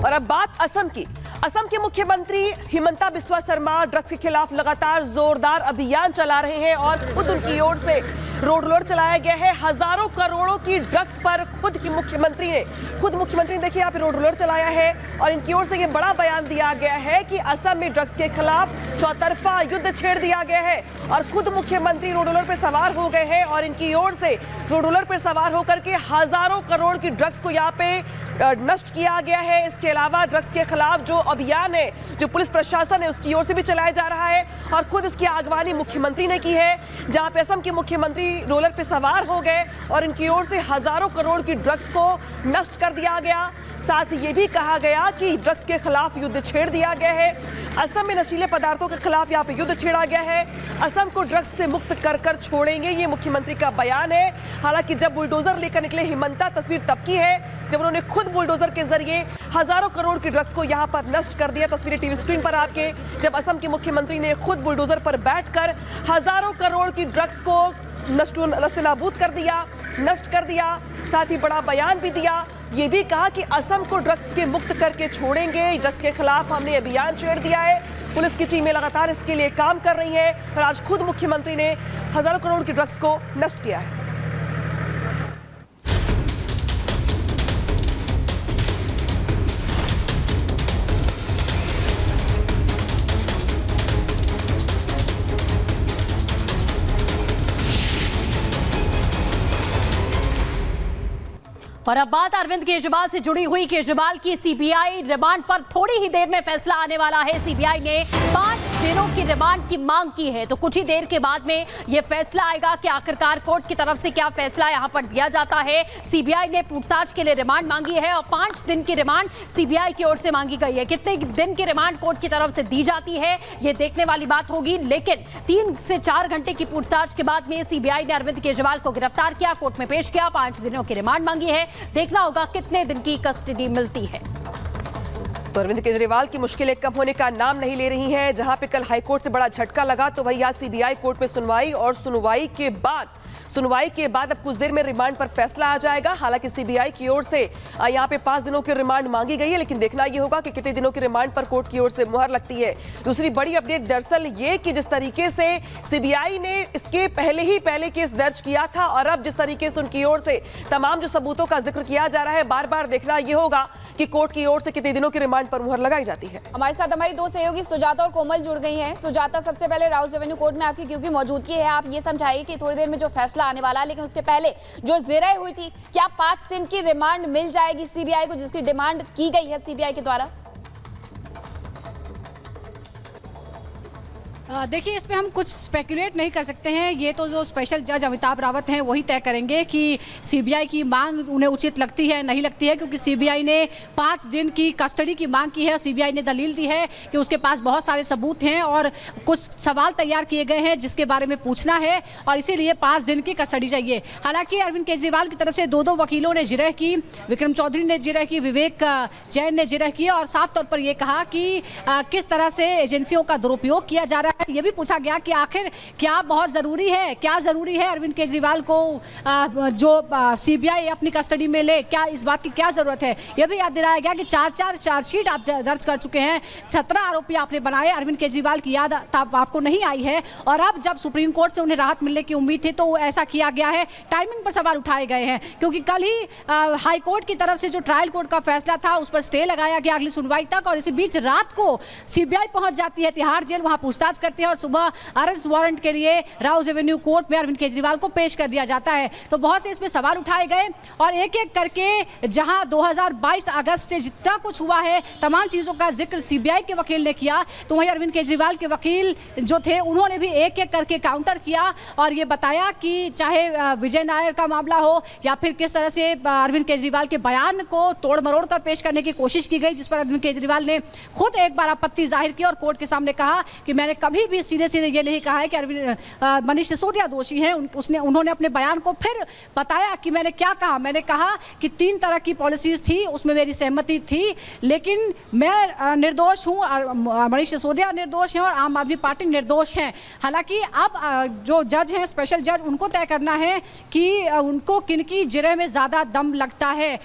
और अब बात असम की। असम के मुख्यमंत्री हिमंता बिस्वा शर्मा ड्रग्स के खिलाफ लगातार जोरदार अभियान चला रहे हैं और खुद उनकी ओर से रोड रोलर चलाया गया है। हजारों करोड़ों की ड्रग्स पर खुद मुख्यमंत्री ने देखिए यहाँ पे रोड रोलर चलाया है और इनकी ओर से ये बड़ा बयान दिया गया है कि असम में ड्रग्स के खिलाफ चौतरफा युद्ध छेड़ दिया गया है और खुद मुख्यमंत्री रोड रोलर पर सवार हो गए हैं और इनकी ओर से रोड रोलर पर सवार होकर के हजारों करोड़ की ड्रग्स को यहाँ पे नष्ट किया गया है। इसके अलावा ड्रग्स के खिलाफ जो अभियान है, जो पुलिस प्रशासन है, उसकी ओर से भी चलाया जा रहा है और खुद इसकी आगवानी मुख्यमंत्री ने की है, जहां पे असम के मुख्यमंत्री रोलर पे सवार हो गए और इनकी ओर से हजारों करोड़ की ड्रग्स को नष्ट कर दिया गया। साथ ही ये भी कहा गया कि ड्रग्स के खिलाफ युद्ध छेड़ दिया गया है। असम में नशीले पदार्थों के खिलाफ यहाँ पे युद्ध छेड़ा गया है। असम को ड्रग्स से मुक्त कर छोड़ेंगे, ये मुख्यमंत्री का बयान है। हालांकि जब बुलडोजर लेकर निकले हिमंता, तस्वीर तब की है जब उन्होंने खुद बुलडोजर के जरिए हजारों करोड़ की ड्रग्स को यहाँ पर नष्ट कर दिया। तस्वीरें टीवी स्क्रीन पर आपके, जब असम के मुख्यमंत्री ने खुद बुलडोजर पर बैठकर हजारों करोड़ की ड्रग्स को नष्ट कर दिया। साथ ही बड़ा बयान भी दिया, ये भी कहा कि असम को ड्रग्स के मुक्त करके छोड़ेंगे। ड्रग्स के खिलाफ हमने अभियान छेड़ दिया है, पुलिस की टीमें लगातार इसके लिए काम कर रही हैं और आज खुद मुख्यमंत्री ने हजारों करोड़ की ड्रग्स को नष्ट किया है। और अब बात अरविंद केजरीवाल से जुड़ी हुई। केजरीवाल की सीबीआई रिमांड पर थोड़ी ही देर में फैसला आने वाला है। सीबीआई ने 5 दिनों की रिमांड की मांग की है, तो कुछ ही देर के बाद में यह फैसला आएगा कि आखिरकार कोर्ट की तरफ से क्या फैसला यहां पर दिया जाता है। सीबीआई ने पूछताछ के लिए रिमांड मांगी है और 5 दिन की रिमांड सीबीआई की ओर से मांगी गई है। कितने दिन की रिमांड कोर्ट की तरफ से दी जाती है, यह देखने वाली बात होगी, लेकिन 3 से 4 घंटे की पूछताछ के बाद में सीबीआई ने अरविंद केजरीवाल को गिरफ्तार किया, कोर्ट में पेश किया, 5 दिनों की रिमांड मांगी है। देखना होगा कितने दिन की कस्टडी मिलती है। तो अरविंद केजरीवाल की मुश्किलें कम होने का नाम नहीं ले रही हैं। जहां पे कल हाईकोर्ट से बड़ा झटका लगा, तो वही आज सीबीआई कोर्ट में सुनवाई और सुनवाई के बाद अब कुछ देर में रिमांड पर फैसला आ जाएगा। हालांकि सीबीआई की ओर से यहां पे 5 दिनों की रिमांड मांगी गई है, लेकिन देखना यह होगा कि कितने दिनों की रिमांड पर कोर्ट की ओर से मुहर लगती है। दूसरी बड़ी अपडेट दरअसल ये कि जिस तरीके से सीबीआई ने इसके पहले केस दर्ज किया था और अब जिस तरीके से उनकी ओर से तमाम जो सबूतों का जिक्र किया जा रहा है, बार बार देखना यह होगा कि कोर्ट की ओर से कितने दिनों की रिमांड पर मुहर लगाई जाती है। हमारे साथ हमारी 2 सहयोगी सुजाता और कोमल जुड़ गई हैं। सुजाता, सबसे पहले राउस रेवेन्यू कोर्ट में आपकी क्योंकि मौजूदगी है, आप ये समझाइए कि थोड़ी देर में जो फैसला आने वाला है, लेकिन उसके पहले जो ज़ेरा हुई थी, क्या 5 दिन की रिमांड मिल जाएगी सीबीआई को, जिसकी डिमांड की गई है सीबीआई के द्वारा? देखिए, इसमें हम कुछ स्पेकुलेट नहीं कर सकते हैं। ये तो जो स्पेशल जज अमिताभ रावत हैं वही तय करेंगे कि सीबीआई की मांग उन्हें उचित लगती है नहीं लगती है, क्योंकि सीबीआई ने 5 दिन की कस्टडी की मांग की है। सीबीआई ने दलील दी है कि उसके पास बहुत सारे सबूत हैं और कुछ सवाल तैयार किए गए हैं जिसके बारे में पूछना है और इसीलिए 5 दिन की कस्टडी चाहिए। हालांकि अरविंद केजरीवाल की तरफ से 2 वकीलों ने जिरह की, विक्रम चौधरी ने जिरह की, विवेक जैन ने जिरह की और साफ तौर पर यह कहा कि किस तरह से एजेंसियों का दुरुपयोग किया जा रहा है। ये भी पूछा गया कि आखिर क्या जरूरी है अरविंद केजरीवाल को जो सीबीआई अपनी कस्टडी में ले, क्या इस बात की क्या जरूरत है। यह भी याद दिलाया गया कि 4 चार्जशीट आप दर्ज कर चुके हैं, 17 आरोपी आपने बनाए, अरविंद केजरीवाल की याद आपको नहीं आई है और अब जब सुप्रीम कोर्ट से उन्हें राहत मिलने की उम्मीद थी तो ऐसा किया गया है। टाइमिंग पर सवाल उठाए गए हैं क्योंकि कल ही हाई कोर्ट की तरफ से जो ट्रायल कोर्ट का फैसला था उस पर स्टे लगाया गया अगली सुनवाई तक और इसी बीच रात को सीबीआई पहुंच जाती है तिहाड़ जेल, वहां पूछताछ करती है और सुबह अरेस्ट वारंट के लिए राउस रेवेन्यू कोर्ट में अरविंद केजरीवाल को पेश कर दिया जाता है। तो बहुत से इसमें सवाल उठाए गए और एक एक करके जहां 2022 अगस्त से जितना कुछ हुआ है तमाम चीजों का जिक्र सीबीआई के वकील ने किया, तो वहीं अरविंद केजरीवाल के वकील जो थे उन्होंने भी एक एक करके काउंटर किया और ये बताया कि चाहे विजय नायर का मामला हो या फिर किस तरह से अरविंद केजरीवाल के बयान को तोड़ मरोड़ कर पेश करने की कोशिश की गई, जिस पर अरविंद केजरीवाल ने खुद एक बार आपत्ति जाहिर की और कोर्ट के सामने कहा कि मैंने कभी भी सीधे ये नहीं कहा है कि मनीष सिसोदिया दोषी हैं। उन्होंने अपने बयान को फिर बताया कि मैंने क्या कहा, मैंने कहा कि 3 तरह की पॉलिसीज थी, उसमें मेरी सहमति थी, लेकिन मैं निर्दोष हूं, मनीष सिसोदिया निर्दोष हैं और आम आदमी पार्टी निर्दोष है। हालांकि अब जो जज हैं, स्पेशल जज, उनको तय करना है कि उनको किनकी जिरह में ज़्यादा दम लगता है।